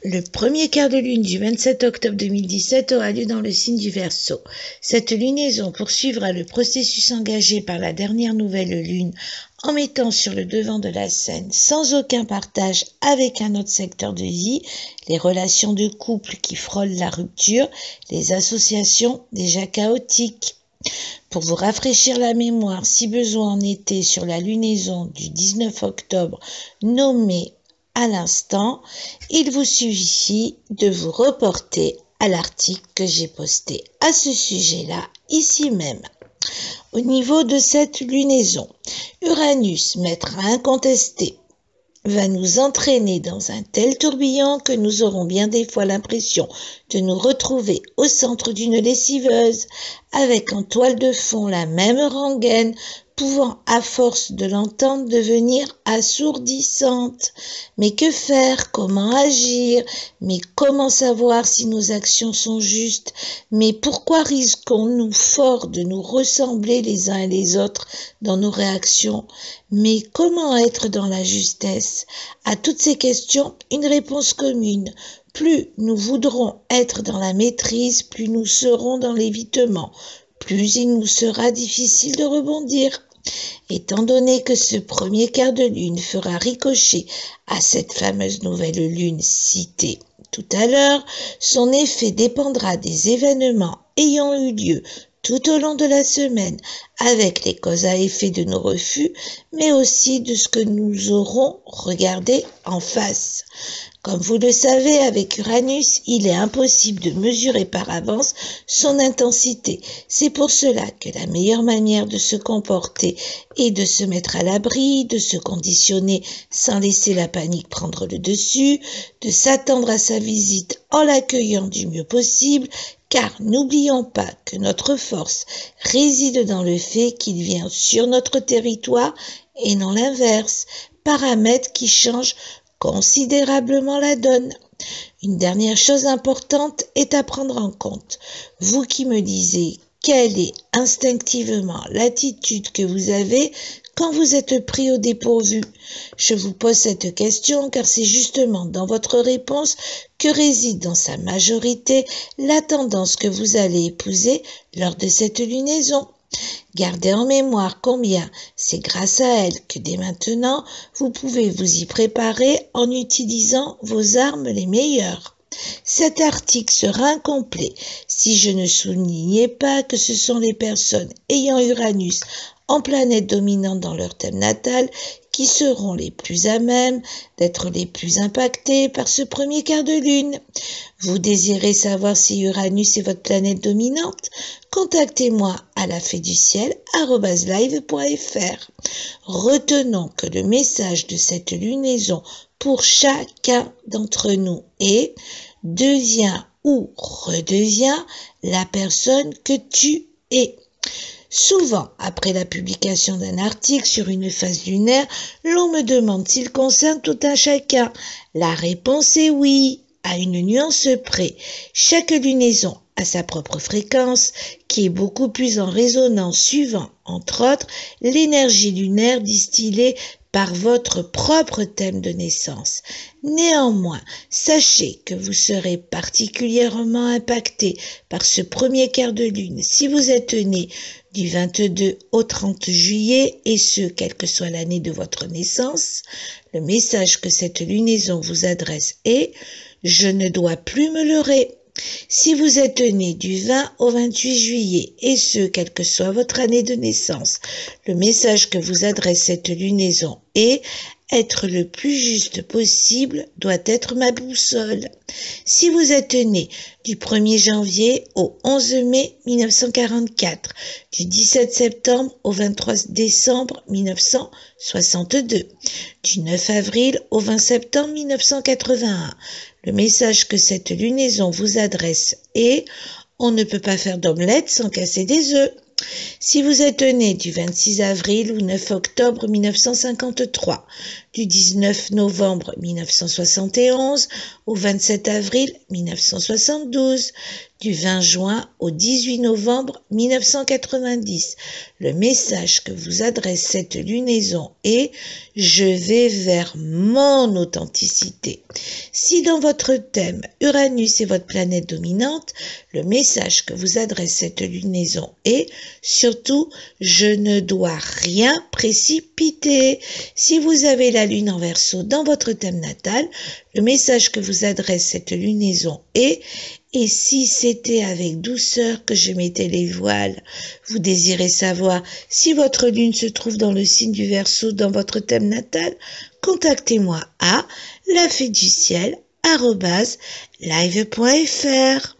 Le premier quart de lune du 27 octobre 2017 aura lieu dans le signe du Verseau. Cette lunaison poursuivra le processus engagé par la dernière nouvelle lune en mettant sur le devant de la scène, sans aucun partage avec un autre secteur de vie, les relations de couple qui frôlent la rupture, les associations déjà chaotiques. Pour vous rafraîchir la mémoire, si besoin en était, sur la lunaison du 19 octobre nommée à l'instant, il vous suffit de vous reporter à l'article que j'ai posté à ce sujet-là, ici même. Au niveau de cette lunaison, Uranus, maître incontesté, va nous entraîner dans un tel tourbillon que nous aurons bien des fois l'impression de nous retrouver au centre d'une lessiveuse, avec en toile de fond la même rengaine, pouvant à force de l'entendre devenir assourdissante. Mais que faire? Comment agir? Mais comment savoir si nos actions sont justes? Mais pourquoi risquons-nous fort de nous ressembler les uns et les autres dans nos réactions? Mais comment être dans la justesse? À toutes ces questions, une réponse commune. Plus nous voudrons être dans la maîtrise, plus nous serons dans l'évitement, plus il nous sera difficile de rebondir. Étant donné que ce premier quart de lune fera ricocher à cette fameuse nouvelle lune citée tout à l'heure, son effet dépendra des événements ayant eu lieu tout au long de la semaine, avec les causes à effet de nos refus, mais aussi de ce que nous aurons regardé en face. Comme vous le savez, avec Uranus, il est impossible de mesurer par avance son intensité. C'est pour cela que la meilleure manière de se comporter est de se mettre à l'abri, de se conditionner sans laisser la panique prendre le dessus, de s'attendre à sa visite en l'accueillant du mieux possible, car n'oublions pas que notre force réside dans le fait qu'il vient sur notre territoire et non l'inverse, paramètre qui change considérablement la donne. Une dernière chose importante est à prendre en compte. Vous qui me disiez quelle est instinctivement l'attitude que vous avez quand vous êtes pris au dépourvu, je vous pose cette question car c'est justement dans votre réponse que réside dans sa majorité la tendance que vous allez épouser lors de cette lunaison. Gardez en mémoire combien c'est grâce à elle que dès maintenant, vous pouvez vous y préparer en utilisant vos armes les meilleures. Cet article sera incomplet si je ne soulignais pas que ce sont les personnes ayant Uranus en planète dominante dans leur thème natal qui seront les plus à même d'être les plus impactés par ce premier quart de lune. Vous désirez savoir si Uranus est votre planète dominante? Contactez-moi à lafaiduciel@live.fr. Retenons que le message de cette lunaison pour chacun d'entre nous est « deviens ou redeviens la personne que tu es ». Souvent, après la publication d'un article sur une phase lunaire, l'on me demande s'il concerne tout un chacun. La réponse est oui, à une nuance près. Chaque lunaison a sa propre fréquence, qui est beaucoup plus en résonance suivant, entre autres, l'énergie lunaire distillée par votre propre thème de naissance. Néanmoins, sachez que vous serez particulièrement impacté par ce premier quart de lune si vous êtes né du 22 au 30 juillet, et ce, quelle que soit l'année de votre naissance. Le message que cette lunaison vous adresse est « Je ne dois plus me leurrer ». Si vous êtes né du 20 au 28 juillet, et ce, quelle que soit votre année de naissance, le message que vous adresse cette lunaison est « Être le plus juste possible doit être ma boussole ». Si vous êtes né du 1er janvier au 11 mai 1944, du 17 septembre au 23 décembre 1962, du 9 avril au 20 septembre 1981, le message que cette lunaison vous adresse est « On ne peut pas faire d'omelette sans casser des œufs ». Si vous êtes né du 26 avril ou 9 octobre 1953, du 19 novembre 1971 au 27 avril 1972, du 20 juin au 18 novembre 1990, le message que vous adresse cette lunaison est « Je vais vers mon authenticité ». Si dans votre thème, Uranus est votre planète dominante, le message que vous adresse cette lunaison est « Surtout, je ne dois rien précipiter ». Si vous avez la lune en Verseau dans votre thème natal, le message que vous adresse cette lunaison est « Et si c'était avec douceur que je mettais les voiles ?» Vous désirez savoir si votre lune se trouve dans le signe du Verseau dans votre thème natal? Contactez-moi à laféeduciel@live.fr.